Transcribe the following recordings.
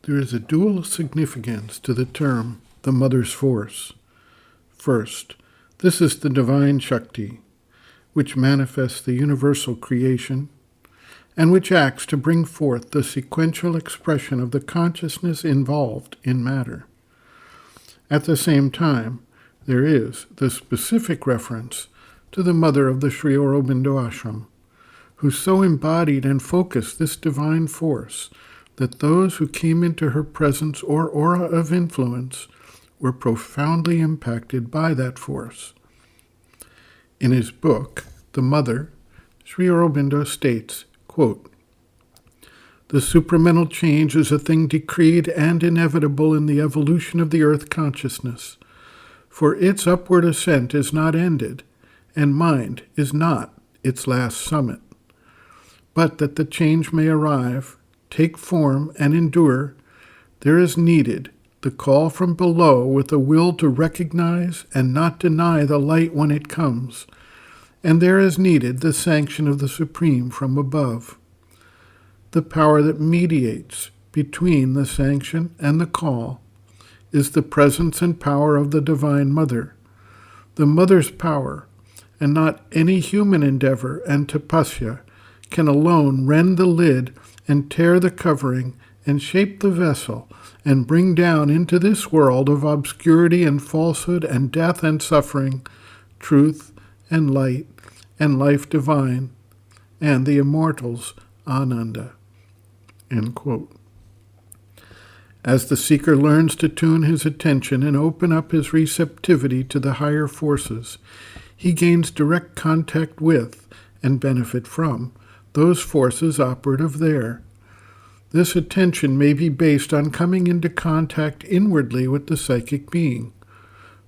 There is a dual significance to the term the mother's force. First, this is the divine Shakti, which manifests the universal creation, and which acts to bring forth the sequential expression of the consciousness involved in matter. At the same time, there is the specific reference to the mother of the Sri Aurobindo ashram, who so embodied and focused this divine force that those who came into her presence or aura of influence were profoundly impacted by that force. In his book, The Mother, Sri Aurobindo states, quote, "The supramental change is a thing decreed and inevitable in the evolution of the earth consciousness, for its upward ascent is not ended, and mind is not its last summit. But that the change may arrive, take form, and endure, there is needed the call from below with a will to recognize and not deny the light when it comes, and there is needed the sanction of the Supreme from above. The power that mediates between the sanction and the call is the presence and power of the Divine Mother. The Mother's power, and not any human endeavor and tapasya, can alone rend the lid and tear the covering and shape the vessel and bring down into this world of obscurity and falsehood and death and suffering, truth and light and life divine, and the immortal's Ananda." End quote. As the seeker learns to tune his attention and open up his receptivity to the higher forces, he gains direct contact with and benefit from those forces operative there. This attention may be based on coming into contact inwardly with the psychic being,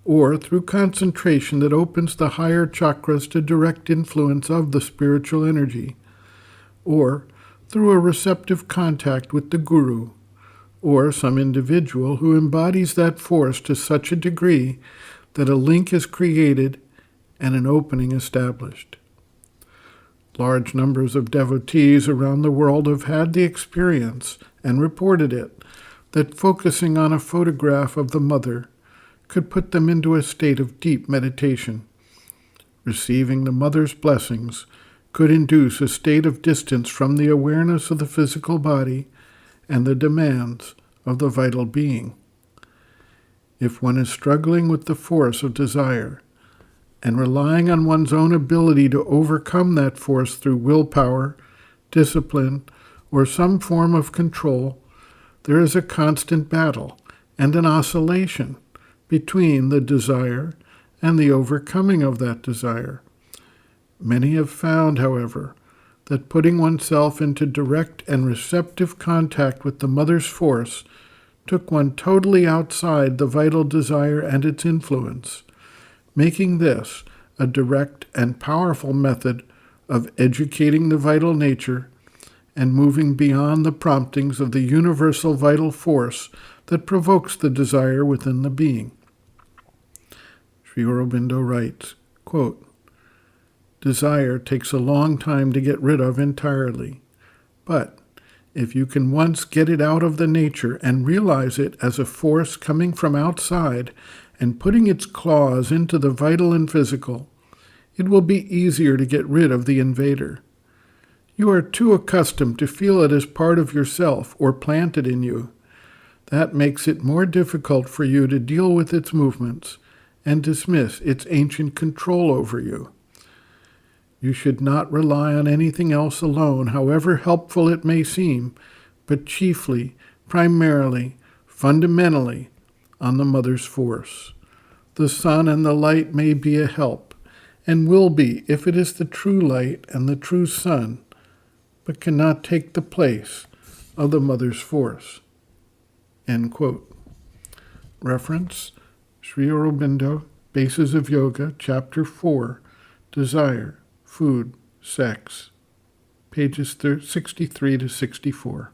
or through concentration that opens the higher chakras to direct influence of the spiritual energy, or through a receptive contact with the guru, or some individual who embodies that force to such a degree that a link is created and an opening established. Large numbers of devotees around the world have had the experience, and reported it, that focusing on a photograph of the Mother could put them into a state of deep meditation. Receiving the Mother's blessings could induce a state of distance from the awareness of the physical body and the demands of the vital being. If one is struggling with the force of desire, and relying on one's own ability to overcome that force through willpower, discipline, or some form of control, there is a constant battle and an oscillation between the desire and the overcoming of that desire. Many have found, however, that putting oneself into direct and receptive contact with the Mother's force took one totally outside the vital desire and its influence, making this a direct and powerful method of educating the vital nature and moving beyond the promptings of the universal vital force that provokes the desire within the being. Sri Aurobindo writes, quote, "Desire takes a long time to get rid of entirely, but if you can once get it out of the nature and realize it as a force coming from outside and putting its claws into the vital and physical, it will be easier to get rid of the invader. You are too accustomed to feel it as part of yourself or planted in you. That makes it more difficult for you to deal with its movements and dismiss its ancient control over you. You should not rely on anything else alone, however helpful it may seem, but chiefly, primarily, fundamentally, on the Mother's force. The sun and the light may be a help, and will be if it is the true light and the true sun, but cannot take the place of the Mother's force." End quote. Reference, Sri Aurobindo, Bases of Yoga, Chapter 4, Desire, Food, Sex, pages 63 to 64.